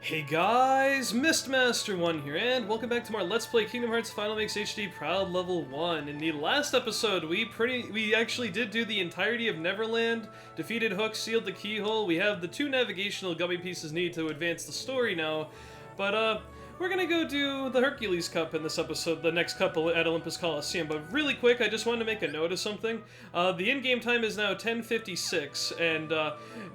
Hey guys, Mistmaster1 here, and welcome back to more Let's Play Kingdom Hearts Final Mix HD Proud Level 1. In the last episode, we actually did do the entirety of Neverland, defeated Hook, sealed the keyhole. We have the 2 navigational gummy pieces needed to advance the story now, but we're gonna go do the Hercules Cup in this episode, the next cup at Olympus Coliseum. But really quick, I just wanted to make a note of something. The in-game time is now 10:56, and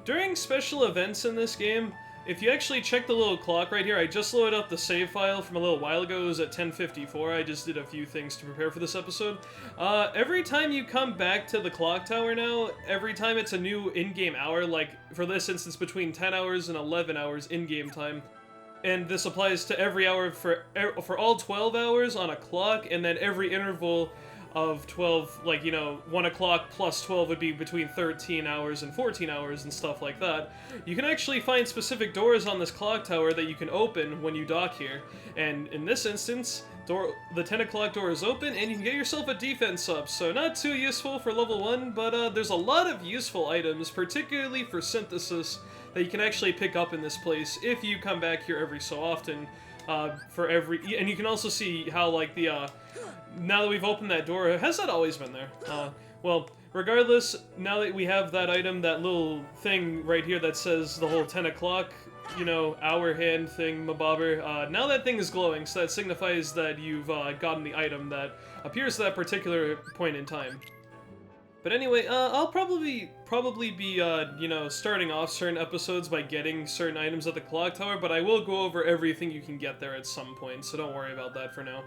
during special events in this game, if you actually check the little clock right here, I just loaded up the save file from a little while ago. It was at 10:54. I just did a few things to prepare for this episode. Every time you come back to the clock tower now, every time it's a new in-game hour, like for this instance between 10 hours and 11 hours in-game time. And this applies to every hour for all 12 hours on a clock, and then every interval of 12, like, you know, 1 o'clock plus 12 would be between 13 hours and 14 hours and stuff like that. You can actually find specific doors on this clock tower that you can open when you dock here. And in this instance, the 10 o'clock door is open, and you can get yourself a defense up. So not too useful for level 1, but there's a lot of useful items, particularly for synthesis, that you can actually pick up in this place if you come back here every so often. And you can also see how, like, now that we've opened that door, has that always been there? Well, regardless, now that we have that item, that little thing right here that says the whole 10 o'clock, you know, hour hand thing, mabobber, now that thing is glowing, so that signifies that you've gotten the item that appears at that particular point in time. But anyway, I'll probably be, you know, starting off certain episodes by getting certain items at the clock tower, but I will go over everything you can get there at some point, so don't worry about that for now.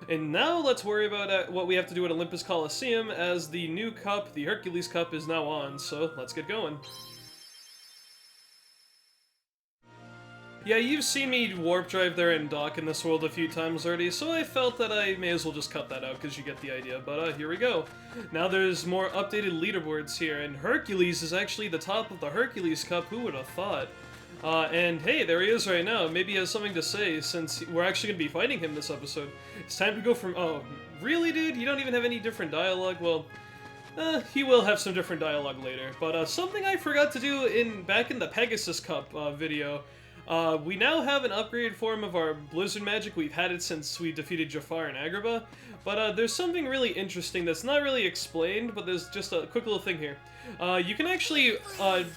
And now let's worry about what we have to do at Olympus Coliseum, as the new cup, the Hercules Cup, is now on, so let's get going. Yeah, you've seen me warp drive there and dock in this world a few times already, so I felt that I may as well just cut that out, because you get the idea. But here we go. Now there's more updated leaderboards here, and Hercules is actually the top of the Hercules Cup. Who would have thought? And hey, there he is right now. Maybe he has something to say, since we're actually going to be fighting him this episode. It's time to go from... Oh, really, dude? You don't even have any different dialogue? Well, he will have some different dialogue later. But something I forgot to do back in the Pegasus Cup video... we now have an upgraded form of our Blizzard magic. We've had it since we defeated Jafar and Agrabah, but there's something really interesting that's not really explained, but there's just a quick little thing here. You can actually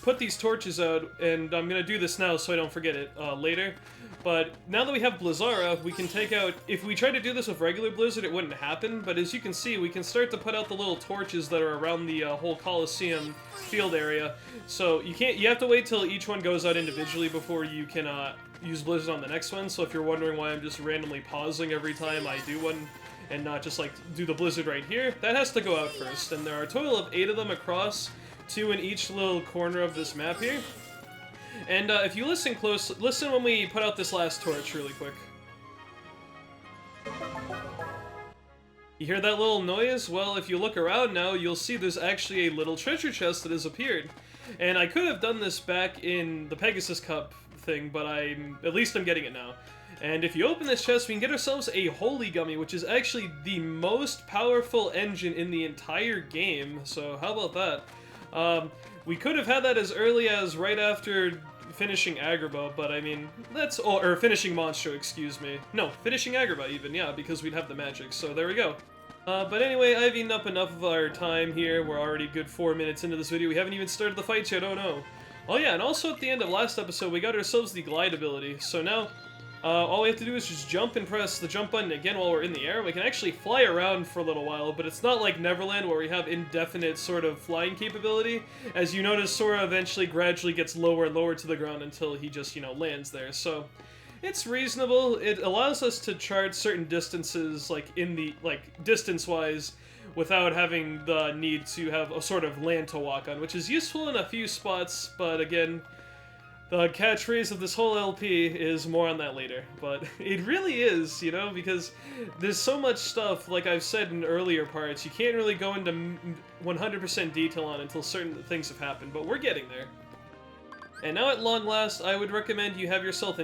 put these torches out, and I'm going to do this now so I don't forget it later, but now that we have Blizzara, we can take out... If we tried to do this with regular Blizzard, it wouldn't happen, but as you can see, we can start to put out the little torches that are around the whole Coliseum Field area. So you have to wait till each one goes out individually before you can use Blizzard on the next one. So if you're wondering why I'm just randomly pausing every time I do one and not just like do the Blizzard right here, that has to go out first. And there are a total of 8 of them across, 2 in each little corner of this map here. And if you listen close, listen when we put out this last torch really quick. You hear that little noise? Well, if you look around now, you'll see there's actually a little treasure chest that has appeared. And I could have done this back in the Pegasus Cup thing, but at least I'm getting it now. And if you open this chest, we can get ourselves a Holy Gummy, which is actually the most powerful engine in the entire game. So how about that? We could have had that as early as right after finishing Agrabah, but I mean, or finishing Monstro, excuse me. No, finishing Agrabah even, yeah, because we'd have the magic, so there we go. But anyway, I've eaten up enough of our time here. We're already good 4 minutes into this video. We haven't even started the fight yet, oh no. Oh yeah, and also at the end of last episode, we got ourselves the glide ability, so now all we have to do is just jump and press the jump button again while we're in the air. We can actually fly around for a little while, but it's not like Neverland where we have indefinite sort of flying capability. As you notice, Sora eventually gradually gets lower and lower to the ground until he just, you know, lands there. So it's reasonable. It allows us to chart certain distances, like distance-wise, without having the need to have a sort of land to walk on, which is useful in a few spots, but again, the catchphrase of this whole LP is more on that later, but it really is, you know, because there's so much stuff, like I've said in earlier parts, you can't really go into 100% detail on until certain things have happened, but we're getting there. And now at long last, I would recommend you have yourself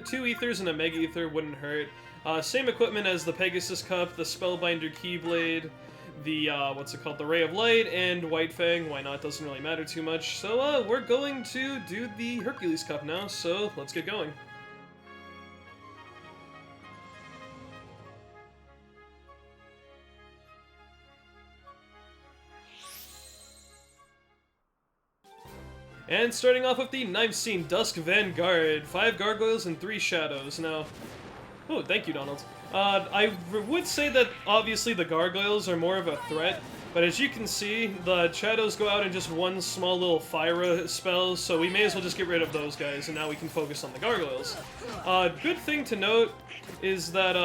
two ethers and a Mega Ether, wouldn't hurt. Same equipment as the Pegasus Cup, the Spellbinder Keyblade, the, the Ray of Light, and White Fang. Why not? Doesn't really matter too much. So, we're going to do the Hercules Cup now, so let's get going. And starting off with the ninth scene, Dusk Vanguard. 5 gargoyles and 3 shadows. Now, oh, thank you, Donald. I would say that obviously the gargoyles are more of a threat, but as you can see, the shadows go out in just one small little fire spell, so we may as well just get rid of those guys, and now we can focus on the gargoyles. Good thing to note is that,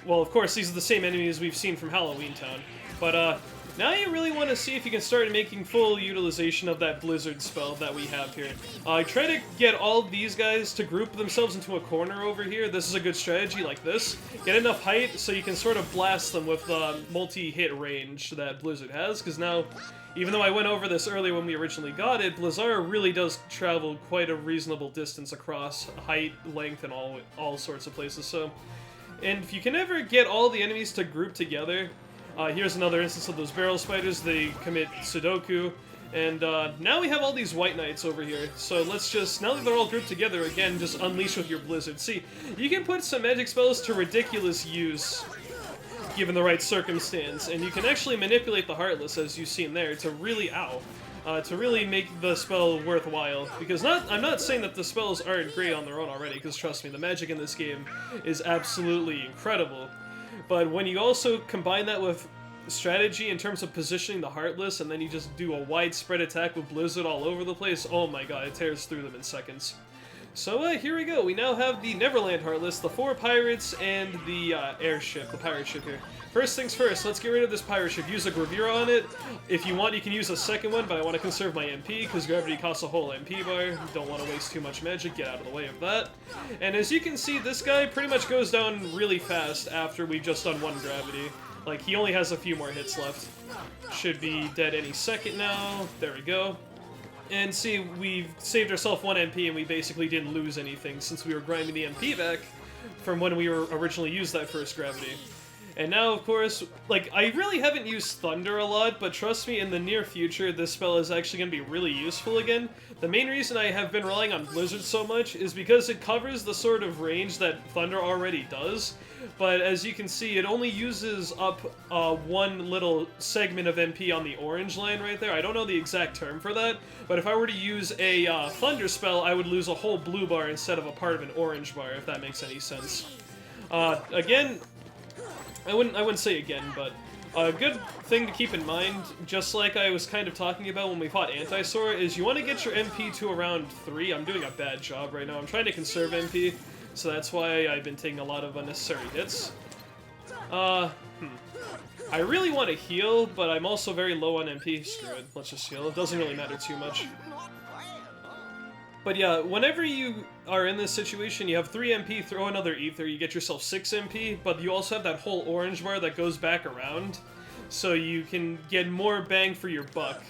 well, of course, these are the same enemies we've seen from Halloween Town, but now you really want to see if you can start making full utilization of that blizzard spell that we have here. Try to get all these guys to group themselves into a corner over here. This is a good strategy like this. Get enough height so you can sort of blast them with the multi-hit range that Blizzard has, because now, even though I went over this earlier when we originally got it, Blizzard really does travel quite a reasonable distance across height, length, and all sorts of places. So, and if you can ever get all the enemies to group together, here's another instance of those barrel spiders. They commit Sudoku. And now we have all these white knights over here. So let's just, now that they're all grouped together, again, just unleash with your blizzard. See, you can put some magic spells to ridiculous use, given the right circumstance. And you can actually manipulate the Heartless, as you've seen there, to really, to really make the spell worthwhile. Because I'm not saying that the spells aren't great on their own already, because trust me, the magic in this game is absolutely incredible. But when you also combine that with strategy in terms of positioning the Heartless, and then you just do a widespread attack with Blizzard all over the place, oh my god, it tears through them in seconds. So here we go. We now have the Neverland Heartless, the 4 pirates, and the airship, the pirate ship here. First things first, let's get rid of this pirate ship. Use a Gravura on it. If you want, you can use a second one, but I want to conserve my MP, because gravity costs a whole MP bar. Don't want to waste too much magic, get out of the way of that. And as you can see, this guy pretty much goes down really fast after we've just done 1 gravity. Like, he only has a few more hits left. Should be dead any second now. There we go. And see, we've saved ourselves 1 MP, and we basically didn't lose anything since we were grinding the MP back from when we were originally used that first gravity. And now, of course, like, I really haven't used Thunder a lot, but trust me, in the near future, this spell is actually going to be really useful again. The main reason I have been relying on Blizzard so much is because it covers the sort of range that Thunder already does, but as you can see, it only uses up 1 little segment of MP on the orange line right there. I don't know the exact term for that, but if I were to use a Thunder spell, I would lose a whole blue bar instead of a part of an orange bar, if that makes any sense. Again, I wouldn't say again, but a good thing to keep in mind, just like I was kind of talking about when we fought Anti-Sora, is you want to get your MP to around 3. I'm doing a bad job right now. I'm trying to conserve MP, so that's why I've been taking a lot of unnecessary hits. I really want to heal, but I'm also very low on MP. Screw it, let's just heal. It doesn't really matter too much. But yeah, whenever you are in this situation, you have 3 MP, throw another Ether, you get yourself 6 MP, but you also have that whole orange bar that goes back around, so you can get more bang for your buck.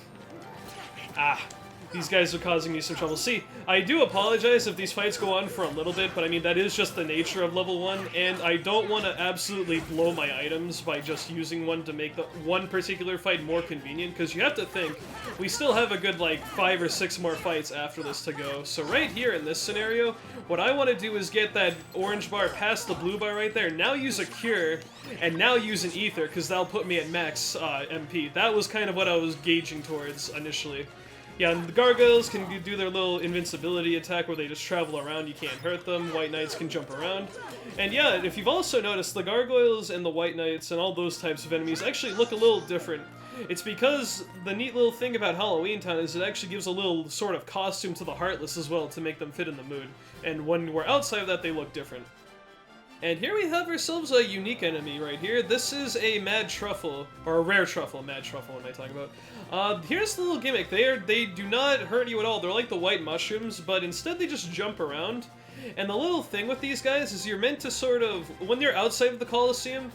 These guys are causing me some trouble. See, I do apologize if these fights go on for a little bit, but I mean, that is just the nature of level 1, and I don't want to absolutely blow my items by just using one to make the one particular fight more convenient, because you have to think, we still have a good, like, 5 or 6 more fights after this to go. So right here in this scenario, what I want to do is get that orange bar past the blue bar right there, now use a Cure, and now use an Ether, because that'll put me at max MP. That was kind of what I was gauging towards initially. Yeah, and the gargoyles can do their little invincibility attack where they just travel around, you can't hurt them. White knights can jump around. And yeah, if you've also noticed, the gargoyles and the white knights and all those types of enemies actually look a little different. It's because the neat little thing about Halloween Town is it actually gives a little sort of costume to the Heartless as well to make them fit in the mood. And when we're outside of that, they look different. And here we have ourselves a unique enemy right here. This is a Mad Truffle, or a Rare Truffle. Mad Truffle, what am I talking about? Here's the little gimmick. They do not hurt you at all. They're like the white mushrooms, but instead they just jump around. And the little thing with these guys is you're meant to sort of, when you're outside of the Coliseum,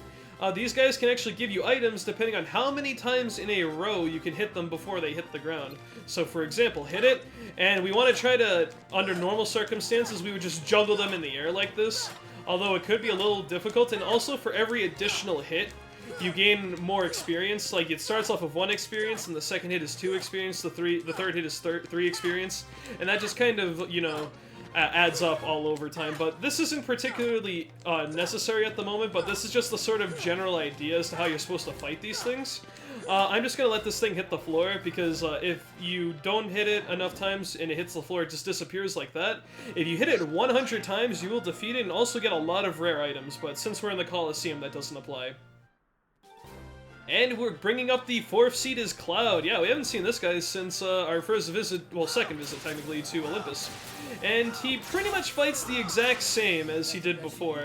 these guys can actually give you items depending on how many times in a row you can hit them before they hit the ground. So for example, hit it, and we want to try to, under normal circumstances, we would just juggle them in the air like this. Although it could be a little difficult, and also for every additional hit, you gain more experience. Like, it starts off with 1 experience, and the second hit is 2 experience, the third hit is 3 experience, and that just kind of, you know, adds up all over time. But this isn't particularly necessary at the moment, but this is just the sort of general idea as to how you're supposed to fight these things. I'm just gonna let this thing hit the floor, because if you don't hit it enough times and it hits the floor, it just disappears like that. If you hit it 100 times, you will defeat it and also get a lot of rare items, but since we're in the Coliseum, that doesn't apply. And we're bringing up the 4th seed is Cloud. Yeah, we haven't seen this guy since our first visit, well, second visit technically, to Olympus. And he pretty much fights the exact same as he did before.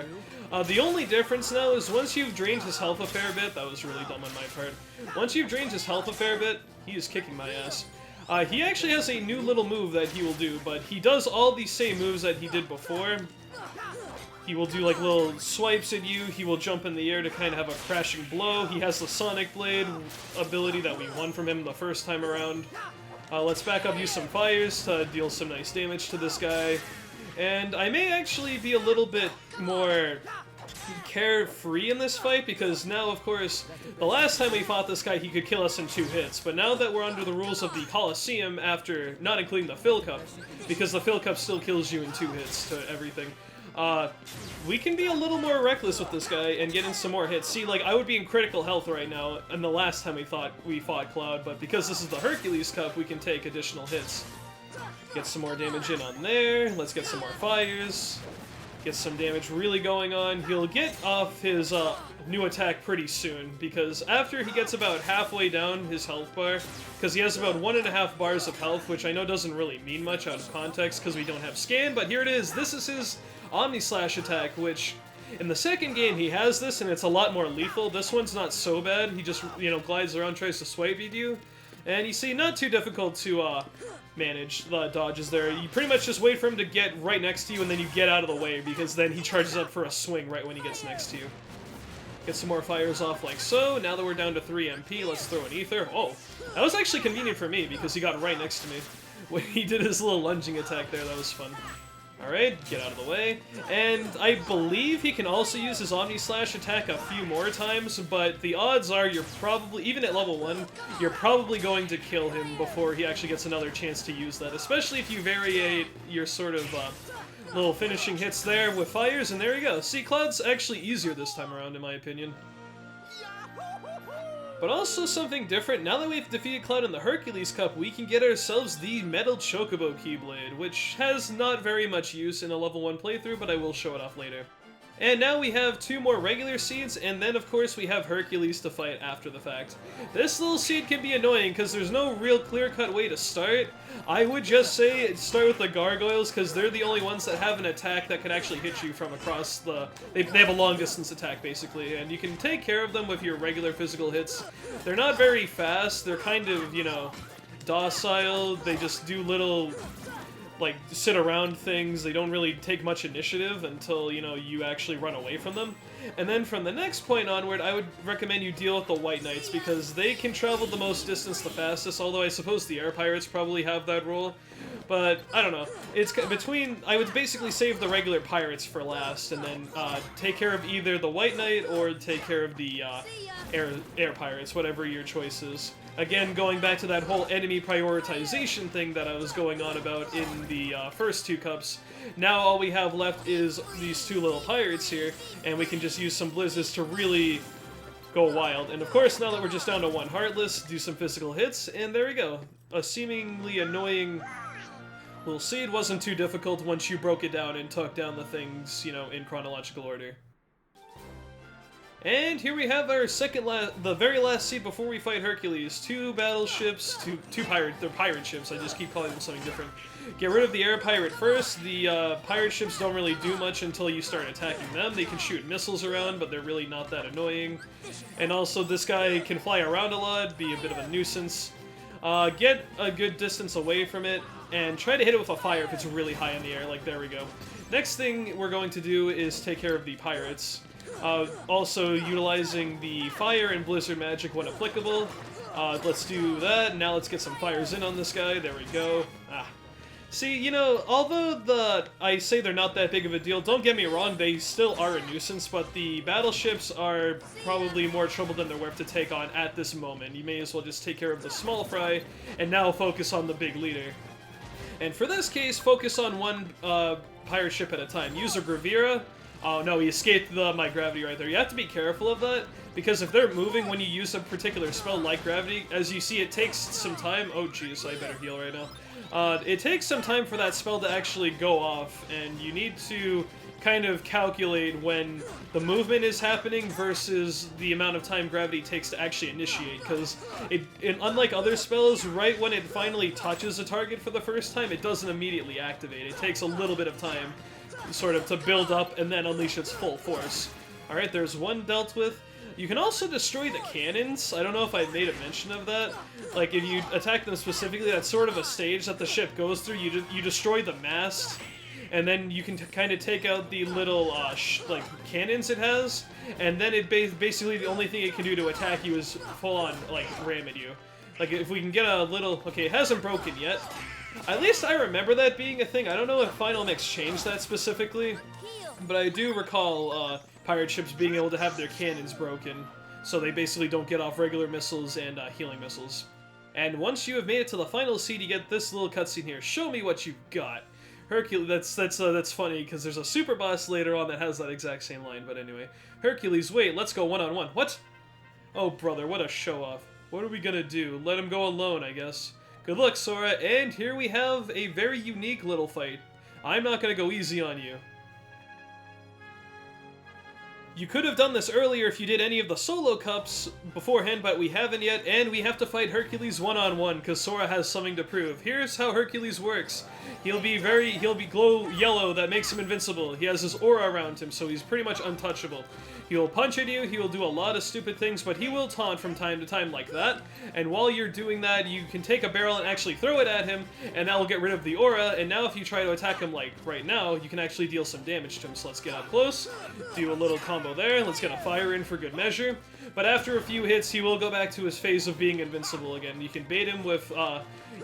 The only difference now is once you've drained his health a fair bit, that was really dumb on my part. Once you've drained his health a fair bit, he is kicking my ass. He actually has a new little move that he will do, but he does all the same moves that he did before. He will do like little swipes at you, he will jump in the air to kind of have a crashing blow. He has the Sonic Blade ability that we won from him the first time around. Let's back up, use some fires to deal some nice damage to this guy. And I may actually be a little bit more carefree in this fight, because now, of course, the last time we fought this guy, he could kill us in 2 hits, but now that we're under the rules of the Coliseum, after not including the Fill Cup, because the Fill Cup still kills you in 2 hits to everything, we can be a little more reckless with this guy and get in some more hits. See, like, I would be in critical health right now, and the last time we fought Cloud, but because this is the Hercules Cup, we can take additional hits. Get some more damage in on there, let's get some more fires, get some damage really going on. He'll get off his new attack pretty soon, because after he gets about halfway down his health bar, because he has about 1.5 bars of health, which I know doesn't really mean much out of context because we don't have scan, but here it is. This is his Omni Slash attack, which in the second game he has this and it's a lot more lethal. This one's not so bad. He just, you know, glides around, tries to swipe at you, and you see, not too difficult to manage the dodges there. You pretty much just wait for him to get right next to you and then you get out of the way, because then he charges up for a swing right when he gets next to you. Get some more fires off like so. Now that we're down to 3 MP, let's throw an ether. Oh, that was actually convenient for me because he got right next to me. When he did his little lunging attack there, that was fun. Alright, get out of the way. And I believe he can also use his Omni Slash attack a few more times, but the odds are you're probably, even at level 1, you're probably going to kill him before he actually gets another chance to use that, especially if you variate your sort of little finishing hits there with fires, and there you go. See, Cloud's actually easier this time around, in my opinion. But also something different, now that we've defeated Cloud in the Hercules Cup, we can get ourselves the Metal Chocobo Keyblade, which has not very much use in a level 1 playthrough, but I will show it off later. And now we have 2 more regular seeds, and then of course we have Hercules to fight after the fact. This little seed can be annoying because there's no real clear-cut way to start. I would just say start with the gargoyles, because they're the only ones that have an attack that can actually hit you from across the... They have a long-distance attack, basically, and you can take care of them with your regular physical hits. They're not very fast, they're kind of, you know, docile, they just do little... like, sit around things. They don't really take much initiative until, you know, you actually run away from them. And then from the next point onward, I would recommend you deal with the White Knights, because they can travel the most distance the fastest, although I suppose the Air Pirates probably have that role. But, I don't know. It's between... I would basically save the regular pirates for last, and then take care of either the White Knight or take care of the air pirates, whatever your choice is. Again, going back to that whole enemy prioritization thing that I was going on about in the first 2 cups, now all we have left is these 2 little pirates here, and we can just use some blizzards to really go wild. And of course, now that we're just down to 1 Heartless, do some physical hits, and there we go. A seemingly annoying little seed wasn't too difficult once you broke it down and took down the things, you know, in chronological order. And here we have our the very last seed before we fight Hercules. 2 battleships, they're pirate ships, I just keep calling them something different. Get rid of the air pirate first. The pirate ships don't really do much until you start attacking them. They can shoot missiles around, but they're really not that annoying. And also, this guy can fly around a lot, be a bit of a nuisance. Get a good distance away from it, and try to hit it with a fire if it's really high in the air, like there we go. Next thing we're going to do is take care of the pirates. Also utilizing the fire and blizzard magic when applicable. Let's do that. Now let's get some fires in on this guy. There we go. See, you know, although I say they're not that big of a deal, don't get me wrong, they still are a nuisance, but the battleships are probably more trouble than they're worth to take on at this moment. You may as well just take care of the small fry, and now focus on the big leader. And for this case, focus on 1 pirate ship at a time. Use a Gravira. Oh no, he escaped my gravity right there. You have to be careful of that, because if they're moving when you use a particular spell like gravity, as you see, it takes some time. Oh jeez, I better heal right now. It takes some time for that spell to actually go off, and you need to kind of calculate when the movement is happening versus the amount of time gravity takes to actually initiate, because unlike other spells, right when it finally touches a target for the first time, it doesn't immediately activate. It takes a little bit of time sort of to build up and then unleash its full force. Alright, there's one dealt with. You can also destroy the cannons. I don't know if I made a mention of that. Like, if you attack them specifically, that's sort of a stage that the ship goes through. You destroy the mast, and then you can kind of take out the little, like, cannons it has, and then it basically the only thing it can do to attack you is full-on, like, ram at you. Like, if we can get a little... Okay, it hasn't broken yet. At least I remember that being a thing. I don't know if Final Mix changed that specifically, but I do recall pirate ships being able to have their cannons broken, so they basically don't get off regular missiles and healing missiles. And once you have made it to the final seed, you get this little cutscene here. Show me what you've got. Hercules. That's funny because there's a super boss later on that has that exact same line. But anyway, Hercules, wait, let's go one-on-one. What? Oh brother, what a show off. What are we gonna do? Let him go alone, I guess. Good luck, Sora, and here we have a very unique little fight. I'm not gonna go easy on you. You could have done this earlier if you did any of the solo cups beforehand, but we haven't yet, and we have to fight Hercules one-on-one, because Sora has something to prove. Here's how Hercules works. He'll be glow yellow, that makes him invincible. He has his aura around him, so he's pretty much untouchable. He will punch at you, he will do a lot of stupid things, but he will taunt from time to time like that. And while you're doing that, you can take a barrel and actually throw it at him, and that will get rid of the aura, and now if you try to attack him like right now, you can actually deal some damage to him. So let's get up close, do a little combo there, let's get a fire in for good measure. But after a few hits, he will go back to his phase of being invincible again. You can bait him with,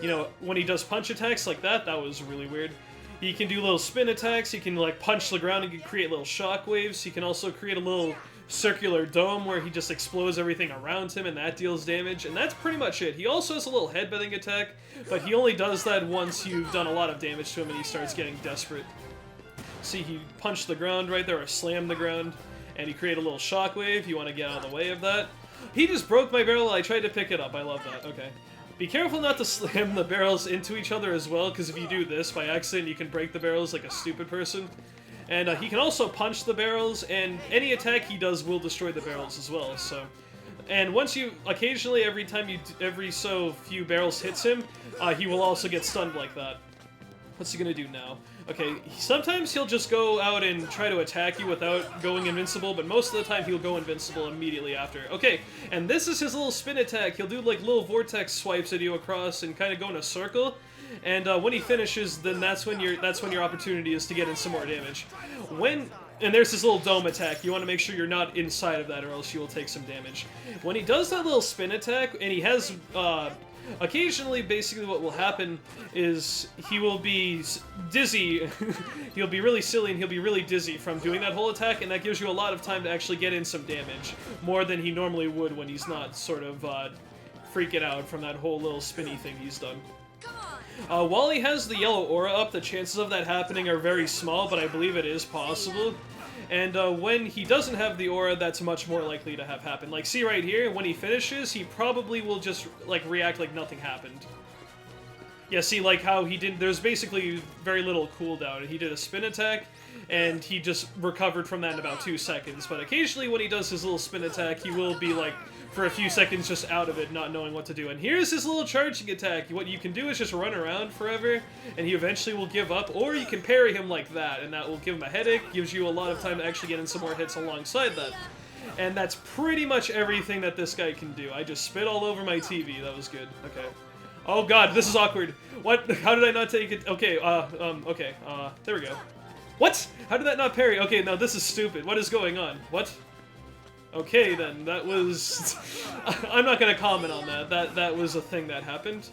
you know, when he does punch attacks like that, that was really weird. He can do little spin attacks, he can like punch the ground and can create little shock waves. He can also create a little circular dome where he just explodes everything around him and that deals damage, and that's pretty much it. He also has a little headbutting attack, but he only does that once you've done a lot of damage to him and he starts getting desperate. See, he punched the ground right there, or slammed the ground, and he created a little shockwave. You want to get out of the way of that. He just broke my barrel. I tried to pick it up. I love that. Okay. Be careful not to slam the barrels into each other as well, because if you do this by accident, you can break the barrels like a stupid person. And he can also punch the barrels, and any attack he does will destroy the barrels as well. So, and once you, occasionally, every so few barrels hits him, he will also get stunned like that. What's he gonna do now? Okay, sometimes he'll just go out and try to attack you without going invincible, but most of the time he'll go invincible immediately after. Okay, and this is his little spin attack. He'll do like little vortex swipes at you across and kind of go in a circle. And when he finishes, then that's when your opportunity is to get in some more damage. And there's this little dome attack. You want to make sure you're not inside of that, or else you will take some damage. When he does that little spin attack, and he has occasionally, basically what will happen is he will be dizzy. He'll be really silly and he'll be really dizzy from doing that whole attack, and that gives you a lot of time to actually get in some damage, more than he normally would when he's not sort of freaking out from that whole little spinny thing he's done. While he has the yellow aura up, the chances of that happening are very small, but I believe it is possible. And when he doesn't have the aura, that's much more likely to have happened. Like, see right here, when he finishes, he probably will just, like, react like nothing happened. Yeah, see, like how he did, there's basically very little cooldown. He did a spin attack, and he just recovered from that in about 2 seconds. But occasionally when he does his little spin attack, he will be, like, for a few seconds just out of it, not knowing what to do. And here's his little charging attack. What you can do is just run around forever, and he eventually will give up, or you can parry him like that, and that will give him a headache, gives you a lot of time to actually get in some more hits alongside that. And that's pretty much everything that this guy can do. I just spit all over my TV. That was good. Okay. Oh god, this is awkward. What? How did I not take it? Okay, okay, there we go. What? How did that not parry? Okay, now this is stupid. What is going on? What? Okay, then, that was... I'm not gonna comment on that. That was a thing that happened.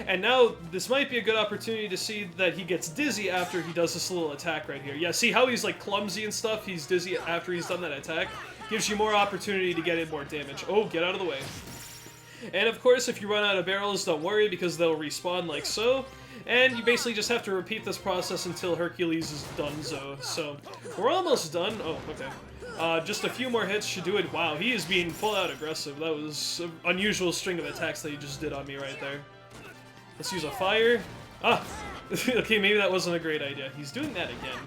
And now, this might be a good opportunity to see that he gets dizzy after he does this little attack right here. Yeah, see how he's, like, clumsy and stuff? He's dizzy after he's done that attack. Gives you more opportunity to get in more damage. Oh, get out of the way. And of course, if you run out of barrels, don't worry, because they'll respawn like so. And you basically just have to repeat this process until Hercules is donezo. So, we're almost done. Oh, okay. Just a few more hits should do it. Wow, he is being full-out aggressive. That was an unusual string of attacks that he just did on me right there. Let's use a fire. Ah! Okay, maybe that wasn't a great idea. He's doing that again.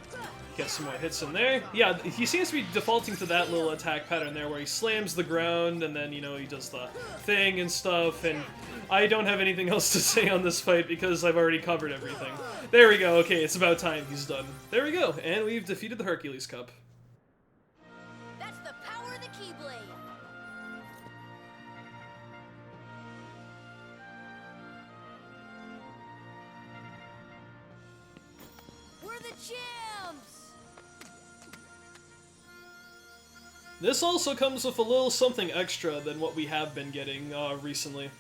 Get some more hits in there. Yeah, he seems to be defaulting to that little attack pattern there where he slams the ground and then, you know, he does the thing and stuff, and I don't have anything else to say on this fight because I've already covered everything. There we go. Okay, it's about time he's done. There we go, and we've defeated the Hercules Cup. That's the power of the Keyblade. We're the champs! This also comes with a little something extra than what we have been getting recently.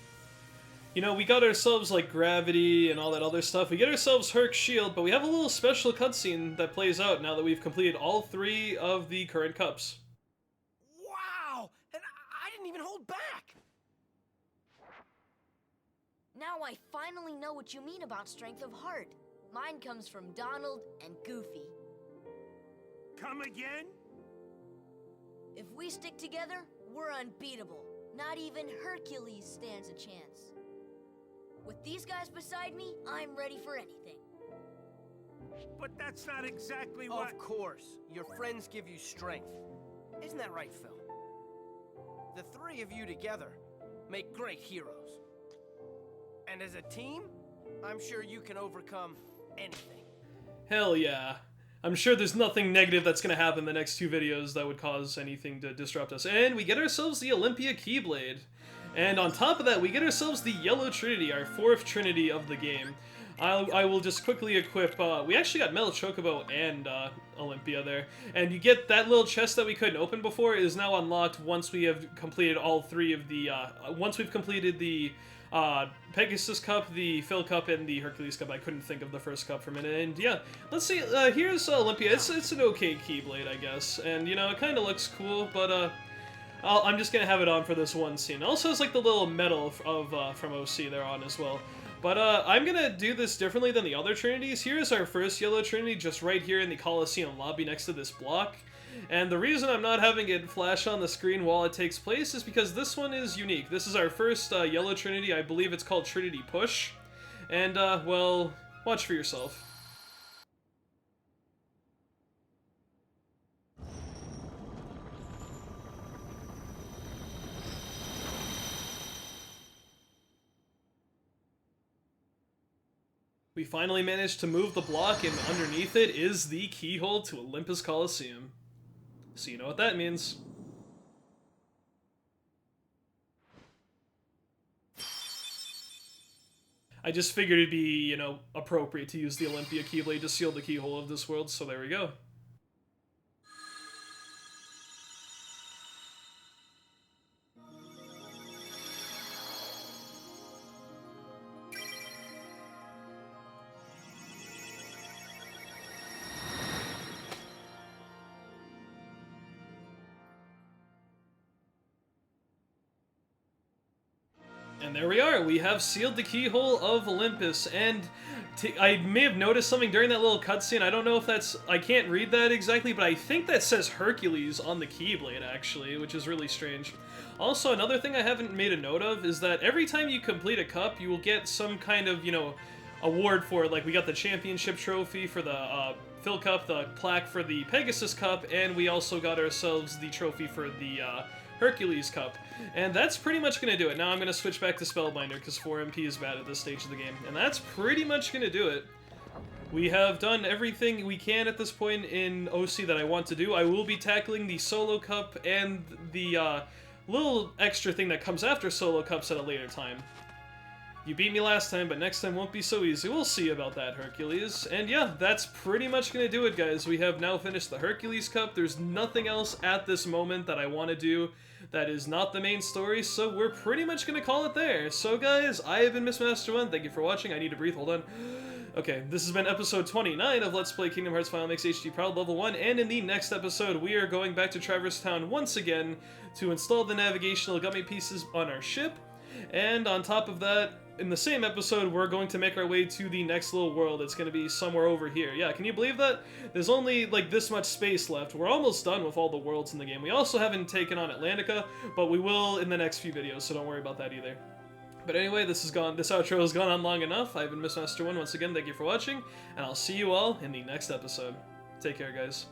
You know, we got ourselves, like, Gravity and all that other stuff. We get ourselves Herc's Shield, but we have a little special cutscene that plays out now that we've completed all 3 of the current cups. Wow! And I didn't even hold back! Now I finally know what you mean about strength of heart. Mine comes from Donald and Goofy. Come again? If we stick together, we're unbeatable. Not even Hercules stands a chance. With these guys beside me, I'm ready for anything. But that's not exactly what... Of course. Your friends give you strength. Isn't that right, Phil? The 3 of you together make great heroes. And as a team, I'm sure you can overcome anything. Hell yeah. I'm sure there's nothing negative that's going to happen in the next 2 videos that would cause anything to disrupt us. And we get ourselves the Olympia Keyblade. And on top of that, we get ourselves the Yellow Trinity, our 4th Trinity of the game. I will just quickly equip, we actually got Metal Chocobo and Olympia there. And you get that little chest that we couldn't open before is now unlocked once we have completed all 3 of the, once we've completed the Pegasus Cup, the Phil Cup, and the Hercules Cup. I couldn't think of the first cup for a minute. And yeah, let's see, here's Olympia. It's an okay Keyblade, I guess. And, you know, it kind of looks cool, but I'm just gonna have it on for this one scene. It also has like the little medal of from OC there on as well. But I'm gonna do this differently than the other Trinities. Here's our first Yellow Trinity, just right here in the Coliseum lobby next to this block. And the reason I'm not having it flash on the screen while it takes place is because this one is unique. This is our first Yellow Trinity. I believe it's called Trinity Push. And, well, watch for yourself. We finally managed to move the block, and underneath it is the keyhole to Olympus Coliseum. So you know what that means. I just figured it'd be, you know, appropriate to use the Olympia Keyblade to seal the keyhole of this world, so there we go. And there we are, we have sealed the keyhole of Olympus, and I may have noticed something during that little cutscene. I don't know if that's, I can't read that exactly, but I think that says Hercules on the Keyblade, actually, which is really strange. Also, another thing I haven't made a note of is that every time you complete a cup, you will get some kind of, you know, award for it. Like, we got the championship trophy for the Phil Cup, the plaque for the Pegasus Cup, and we also got ourselves the trophy for the Hercules Cup. And that's pretty much going to do it. Now I'm going to switch back to Spellbinder, because 4MP is bad at this stage of the game. And that's pretty much going to do it. We have done everything we can at this point in OC that I want to do. I will be tackling the Solo Cup and the little extra thing that comes after Solo Cups at a later time. You beat me last time, but next time won't be so easy. We'll see about that, Hercules. And yeah, that's pretty much going to do it, guys. We have now finished the Hercules Cup. There's nothing else at this moment that I want to do that is not the main story, so we're pretty much going to call it there. So guys, I have been Mistmaster1. Thank you for watching. I need to breathe. Hold on. Okay, this has been episode 29 of Let's Play Kingdom Hearts Final Makes HD Proud Level 1, and in the next episode, we are going back to Traverse Town once again to install the navigational gummy pieces on our ship, and on top of that, in the same episode, we're going to make our way to the next little world. It's going to be somewhere over here. Yeah, can you believe that? There's only, like, this much space left. We're almost done with all the worlds in the game. We also haven't taken on Atlantica, but we will in the next few videos, so don't worry about that either. But anyway, this outro has gone on long enough. I've been Mistmaster1 once again. Thank you for watching, and I'll see you all in the next episode. Take care, guys.